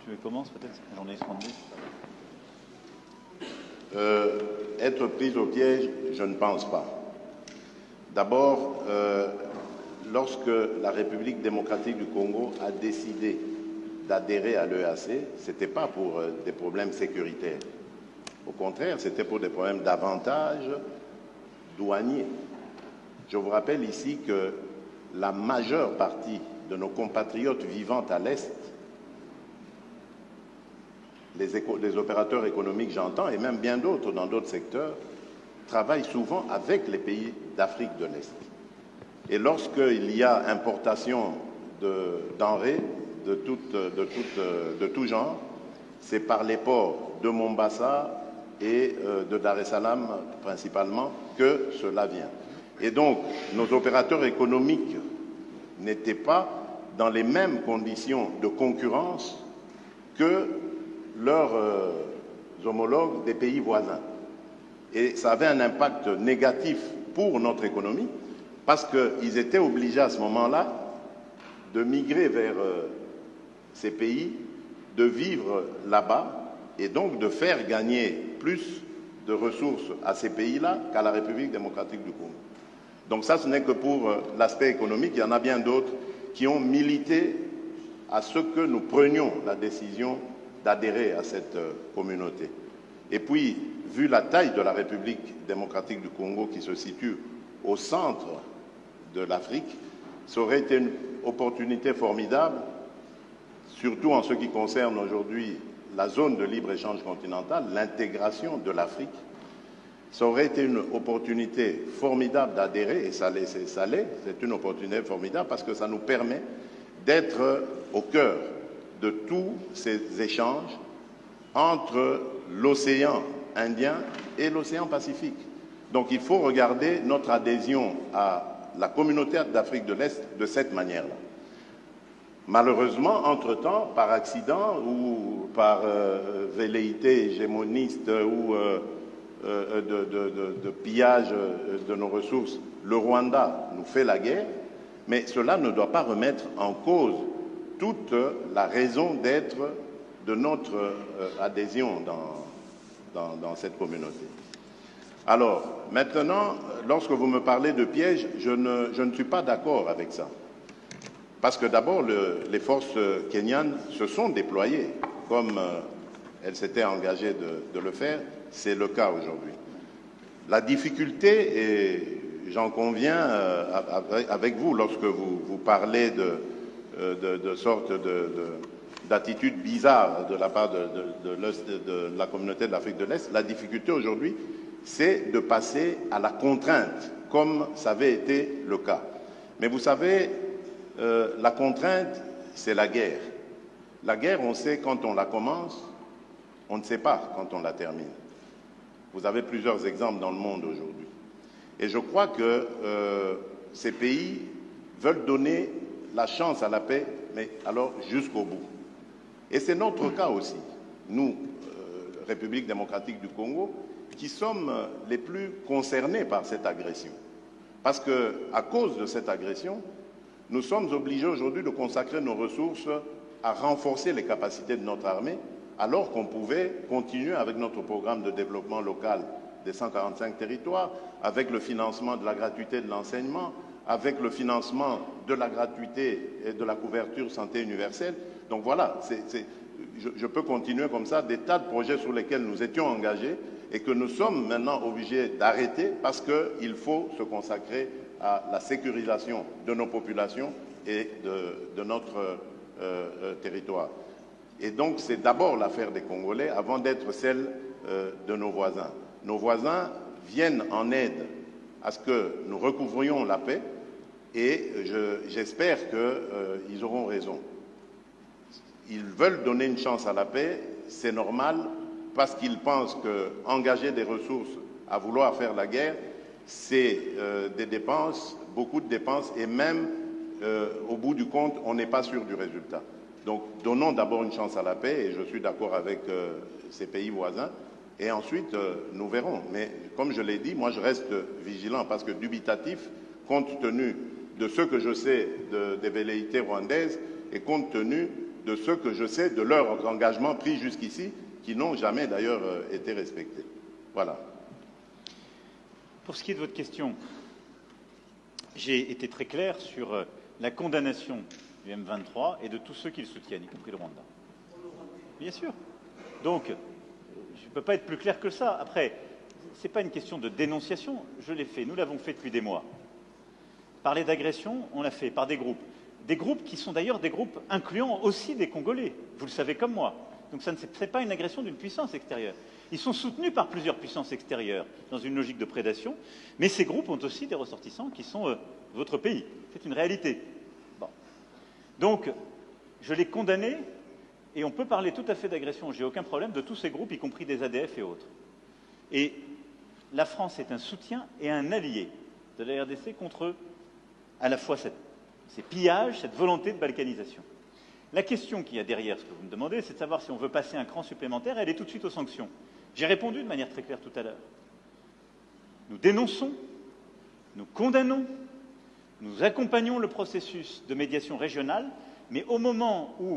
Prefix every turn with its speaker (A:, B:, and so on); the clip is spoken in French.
A: Tu commences peut-être? J'en ai 32.
B: Être pris au piège, je ne pense pas. D'abord, lorsque la République démocratique du Congo a décidé d'adhérer à l'EAC, ce n'était pas pour des problèmes sécuritaires. Au contraire, c'était pour des problèmes d'avantages douaniers. Je vous rappelle ici que la majeure partie de nos compatriotes vivant à l'Est, les opérateurs économiques, j'entends, et même bien d'autres dans d'autres secteurs, travaillent souvent avec les pays d'Afrique de l'Est. Et lorsqu'il y a importation de denrées de tout genre, c'est par les ports de Mombasa et de Dar es Salaam principalement que cela vient. Et donc, nos opérateurs économiques n'étaient pas dans les mêmes conditions de concurrence que leurs homologues des pays voisins. Et ça avait un impact négatif pour notre économie parce qu'ils étaient obligés à ce moment-là de migrer vers ces pays, de vivre là-bas et donc de faire gagner plus de ressources à ces pays-là qu'à la République démocratique du Congo. Donc ça, ce n'est que pour l'aspect économique. Il y en a bien d'autres qui ont milité à ce que nous prenions la décision d'adhérer à cette communauté. Et puis, vu la taille de la République démocratique du Congo qui se situe au centre de l'Afrique, ça aurait été une opportunité formidable, surtout en ce qui concerne aujourd'hui la zone de libre-échange continentale, l'intégration de l'Afrique. Ça aurait été une opportunité formidable d'adhérer, et c'est une opportunité formidable parce que ça nous permet d'être au cœur de tous ces échanges entre l'océan Indien et l'océan Pacifique. Donc il faut regarder notre adhésion à la communauté d'Afrique de l'Est de cette manière-là. Malheureusement, entre-temps, par accident ou par velléité hégémoniste ou de pillage de nos ressources, le Rwanda nous fait la guerre, mais cela ne doit pas remettre en cause toute la raison d'être de notre adhésion dans cette communauté. Alors, maintenant, lorsque vous me parlez de piège, je ne suis pas d'accord avec ça. Parce que d'abord, les forces kenyanes se sont déployées, comme elles s'étaient engagées de le faire, c'est le cas aujourd'hui. La difficulté, et j'en conviens avec vous, lorsque vous parlez de sorte d'attitude bizarre de la part de la communauté de l'Afrique de l'Est, la difficulté aujourd'hui, c'est de passer à la contrainte, comme ça avait été le cas. Mais vous savez, la contrainte, c'est la guerre. La guerre, on sait quand on la commence, on ne sait pas quand on la termine. Vous avez plusieurs exemples dans le monde aujourd'hui. Et je crois que ces pays veulent donner la chance à la paix, mais alors jusqu'au bout. Et c'est notre cas aussi, nous, République démocratique du Congo, qui sommes les plus concernés par cette agression. Parce qu'à cause de cette agression, nous sommes obligés aujourd'hui de consacrer nos ressources à renforcer les capacités de notre armée, alors qu'on pouvait continuer avec notre programme de développement local des 145 territoires, avec le financement de la gratuité de l'enseignement, avec le financement de la gratuité et de la couverture santé universelle. Donc voilà, je peux continuer comme ça, des tas de projets sur lesquels nous étions engagés et que nous sommes maintenant obligés d'arrêter parce qu'il faut se consacrer à la sécurisation de nos populations et de notre territoire. Et donc c'est d'abord l'affaire des Congolais avant d'être celle de nos voisins. Nos voisins viennent en aide à ce que nous recouvrions la paix et j'espère qu'ils auront raison. Ils veulent donner une chance à la paix, c'est normal, parce qu'ils pensent qu'engager des ressources à vouloir faire la guerre, c'est des dépenses, beaucoup de dépenses, et même au bout du compte, on n'est pas sûr du résultat. Donc donnons d'abord une chance à la paix, et je suis d'accord avec ces pays voisins, et ensuite nous verrons. Mais comme je l'ai dit, moi je reste vigilant, parce que dubitatif, compte tenu de ce que je sais des velléités rwandaises, et compte tenu de ce que je sais de leurs engagements pris jusqu'ici, qui n'ont jamais d'ailleurs été respectés. Voilà.
A: Pour ce qui est de votre question, j'ai été très clair sur la condamnation du M23 et de tous ceux qui le soutiennent, y compris le Rwanda. Bien sûr. Donc, je ne peux pas être plus clair que ça. Après, ce n'est pas une question de dénonciation. Je l'ai fait. Nous l'avons fait depuis des mois. Parler d'agression, on l'a fait par des groupes. Des groupes qui sont d'ailleurs des groupes incluant aussi des Congolais. Vous le savez comme moi. Donc, ce n'est pas une agression d'une puissance extérieure. Ils sont soutenus par plusieurs puissances extérieures dans une logique de prédation. Mais ces groupes ont aussi des ressortissants qui sont votre pays. C'est une réalité. Bon. Donc, je l'ai condamné. Et on peut parler tout à fait d'agression, j'ai aucun problème, de tous ces groupes, y compris des ADF et autres. Et la France est un soutien et un allié de la RDC contre à la fois ces pillages, cette volonté de balkanisation. La question qu'il y a derrière ce que vous me demandez, c'est de savoir si on veut passer un cran supplémentaire et aller tout de suite aux sanctions. J'ai répondu de manière très claire tout à l'heure. Nous dénonçons, nous condamnons, nous accompagnons le processus de médiation régionale, mais au moment où